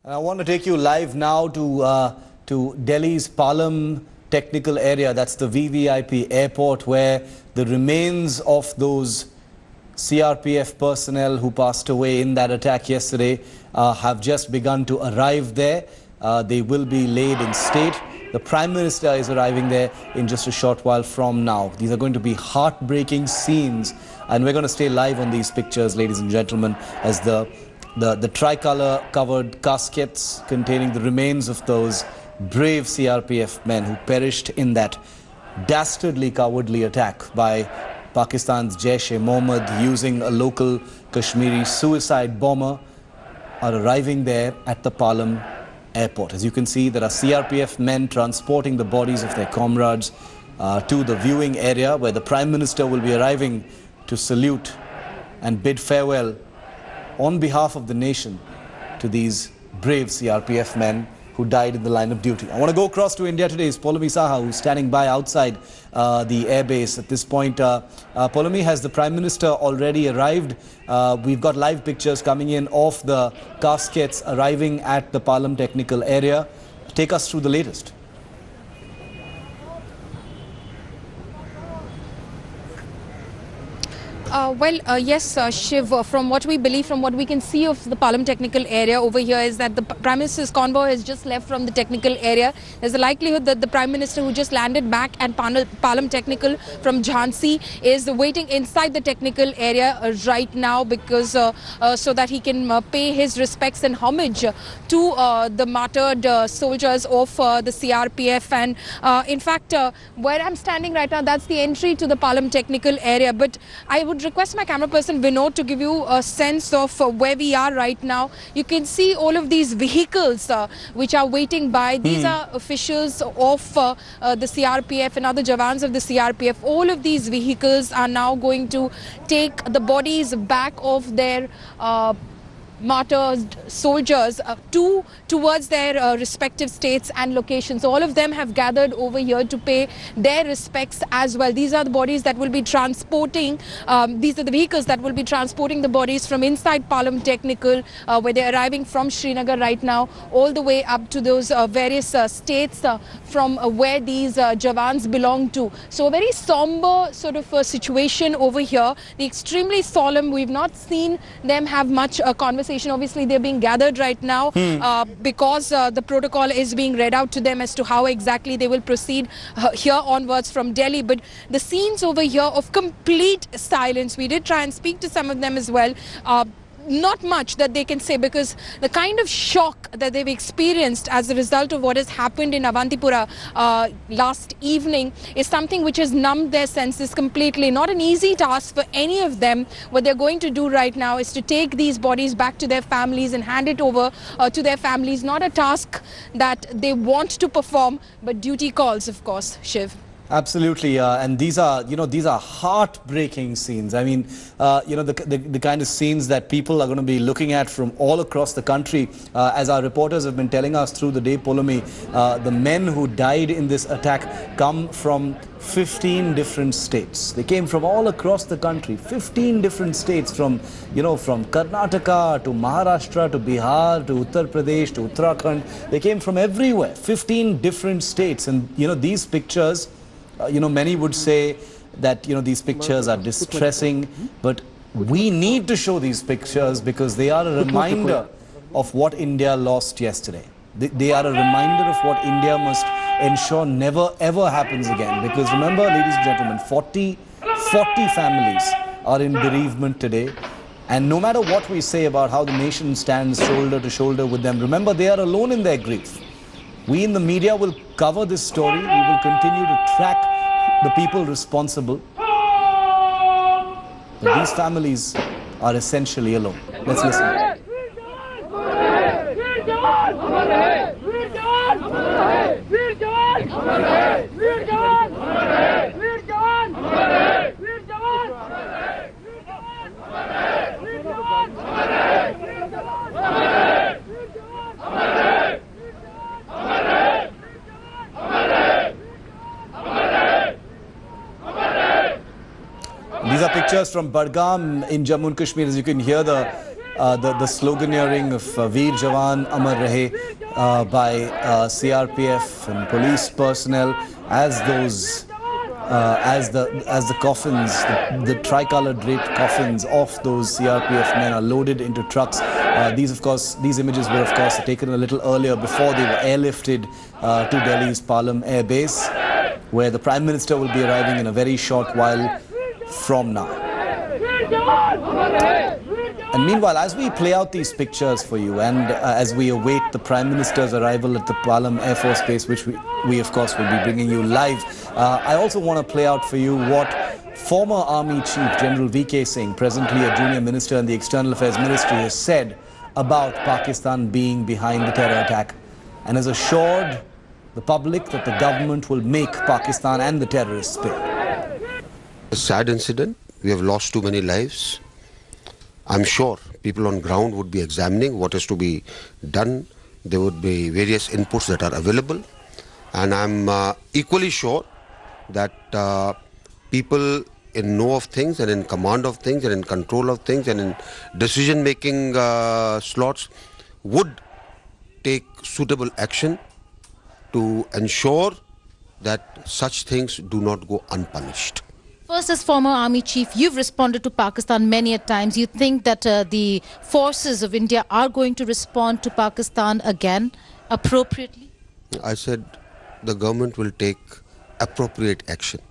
I want to take you live now to Delhi's Palam technical area. That's the VVIP airport where the remains of those CRPF personnel who passed away in that attack yesterday have just begun to arrive there. They will be laid in state. The Prime Minister is arriving there in just a short while from now. These are going to be heartbreaking scenes, and we're going to stay live on these pictures, ladies and gentlemen, as the tricolour covered caskets containing the remains of those brave CRPF men who perished in that dastardly cowardly attack by Pakistan's Jaish-e-Mohammed using a local Kashmiri suicide bomber are arriving there at the Palam airport. As you can see, there are CRPF men transporting the bodies of their comrades to the viewing area where the Prime Minister will be arriving to salute and bid farewell on behalf of the nation to these brave CRPF men who died in the line of duty. I want to go across to India today. It's Pulwama Saha, who's standing by outside the airbase at this point. Pulwama, has the Prime Minister already arrived? We've got live pictures coming in of the caskets arriving at the Palam technical area. Take us through the latest. Yes, Shiv, from what we believe, from what we can see of the Palam technical area over here is that the Prime Minister's convoy has just left from the technical area. There's a likelihood that the Prime Minister, who just landed back at Palam technical from Jhansi, is waiting inside the technical area right now because so that he can pay his respects and homage to the martyred soldiers of the CRPF. And in fact, where I'm standing right now, that's the entry to the Palam technical area. But I would request my camera person Vinod to give you a sense of where we are right now. You can see all of these vehicles which are waiting by. These are officials of the CRPF and other Jawans of the CRPF. All of these vehicles are now going to take the bodies back of their martyred soldiers towards their respective states and locations. All of them have gathered over here to pay their respects as well. These are the bodies that will be transporting, these are the vehicles that will be transporting the bodies from inside Palam Technical, where they're arriving from Srinagar right now, all the way up to those various states from where these Jawans belong to. So a very somber sort of situation over here. The extremely solemn. We've not seen them have much conversation. Obviously, they're being gathered right now because the protocol is being read out to them as to how exactly they will proceed here onwards from Delhi. But the scenes over here of complete silence, we did try and speak to some of them as well. Not much that they can say, because the kind of shock that they've experienced as a result of what has happened in Avantipora last evening is something which has numbed their senses completely. Not an easy task for any of them. What they're going to do right now is to take these bodies back to their families and hand it over to their families. Not a task that they want to perform, but duty calls, of course, Shiv. Absolutely, and these are heartbreaking scenes. I mean, the kind of scenes that people are going to be looking at from all across the country. As our reporters have been telling us through the day, Pulwama, the men who died in this attack come from 15 different states. They came from all across the country, 15 different states, from Karnataka to Maharashtra to Bihar to Uttar Pradesh to Uttarakhand. They came from everywhere, 15 different states. And these pictures, many would say that these pictures are distressing, but we need to show these pictures because they are a reminder of what India lost yesterday. They are a reminder of what India must ensure never ever happens again. Because remember, ladies and gentlemen, 40 families are in bereavement today. And no matter what we say about how the nation stands shoulder to shoulder with them, remember, they are alone in their grief. We in the media will cover this story. We will continue to track the people responsible. But these families are essentially alone. Let's listen. These are pictures from Budgam in Jammu and Kashmir. As you can hear the the sloganeering of Veer Jawan Amar Rahe by CRPF and police personnel as those as the coffins, the tricolour draped coffins of those CRPF men are loaded into trucks. These images were of course taken a little earlier before they were airlifted to Delhi's Palam Air Base, where the Prime Minister will be arriving in a very short while from now. And meanwhile, as we play out these pictures for you and as we await the Prime Minister's arrival at the Palam Air Force Base, which we of course will be bringing you live, I also want to play out for you what former Army Chief General V.K. Singh, presently a junior minister in the External Affairs Ministry, has said about Pakistan being behind the terror attack, and has assured the public that the government will make Pakistan and the terrorists pay. A sad incident. We have lost too many lives. I'm sure people on ground would be examining what is to be done. There would be various inputs that are available. And I'm equally sure that people in know of things and in command of things and in control of things and in decision-making slots would take suitable action to ensure that such things do not go unpunished. First, as former army chief, you've responded to Pakistan many a times. You think that the forces of India are going to respond to Pakistan again appropriately? I said the government will take appropriate action.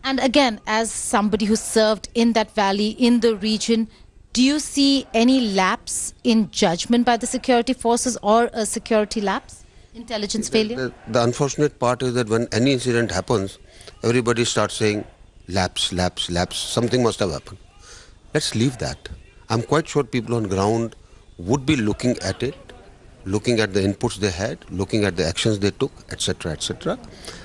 And again, as somebody who served in that valley, in the region, do you see any lapse in judgment by the security forces or a security lapse? Intelligence failure? The unfortunate part is that when any incident happens, everybody starts saying, lapse, lapse, lapse, something must have happened. Let's leave that. I'm quite sure people on ground would be looking at it, looking at the inputs they had, looking at the actions they took, etc., etc.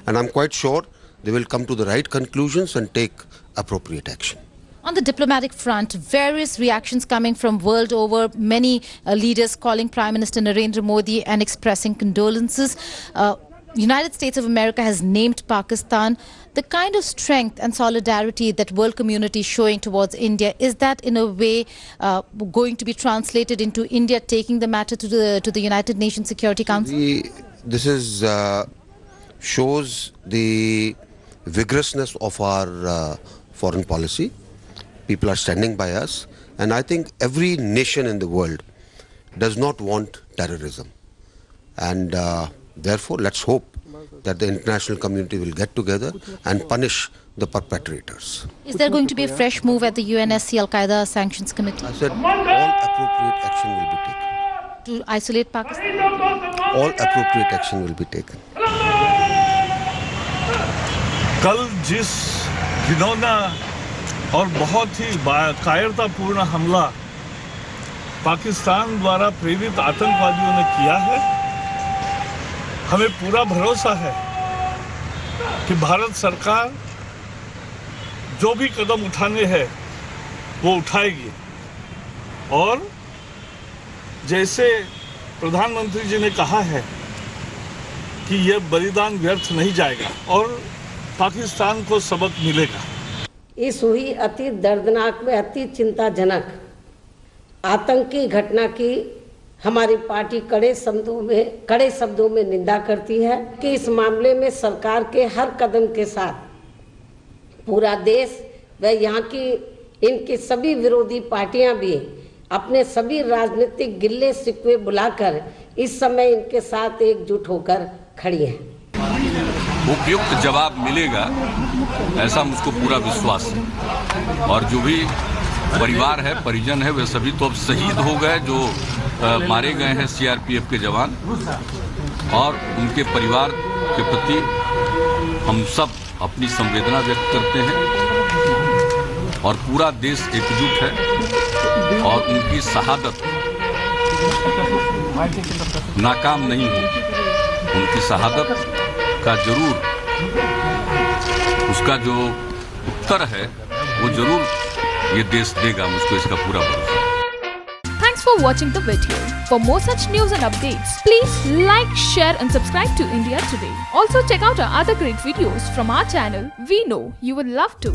And I'm quite sure they will come to the right conclusions and take appropriate action. On the diplomatic front, various reactions coming from world over, many leaders calling Prime Minister Narendra Modi and expressing condolences. United States of America has named Pakistan. The kind of strength and solidarity that world community is showing towards India, is that in a way going to be translated into India taking the matter to the United Nations Security Council? This is shows the vigorousness of our foreign policy. People are standing by us, and I think every nation in the world does not want terrorism, and therefore let's hope that the international community will get together and punish the perpetrators. Is there going to be a fresh move at the UNSC Al-Qaeda Sanctions Committee? I said all appropriate action will be taken. To isolate Pakistan? All appropriate action will be taken. कल जिस घिनौना और बहुत ही कायरतापूर्ण हमला पाकिस्तान द्वारा प्रेरित आतंकवादियों ने किया है, हमें पूरा भरोसा है कि भारत सरकार जो भी कदम उठाने हैं वो उठाएगी, और जैसे प्रधानमंत्री जी ने कहा है कि यह बलिदान व्यर्थ नहीं जाएगा और पाकिस्तान को सबक मिलेगा। इस हुई अति दर्दनाक व अति चिंताजनक आतंकी घटना की हमारी पार्टी कड़े शब्दों में निंदा करती है कि इस मामले में सरकार के हर कदम के साथ पूरा देश व यहाँ की इनकी सभी विरोधी पार्टियां भी अपने सभी राजनीतिक गिल्ले शिकवे बुलाकर इस समय इनके साथ एकजुट होकर खड़ी हैं। उपयुक्त जवाब मिलेगा ऐसा मुझको पूरा विश्वास है, और जो भी परिवार है, परिजन है, वे सभी तो अब शहीद हो गए जो मारे गए हैं सीआरपीएफ के जवान, और उनके परिवार के प्रति हम सब अपनी संवेदना व्यक्त करते हैं और पूरा देश एकजुट है, और उनकी शहादत नाकाम नहीं होगी। उनकी शहादत का जरूर उसका जो उत्तर है वो जरूर ये देश देगा, मुझको इसका पूरा भरोसा। Thanks for watching the video. For more such news and updates, please like, share and subscribe to India Today. Also check out our other great videos from our channel. We know you will love to.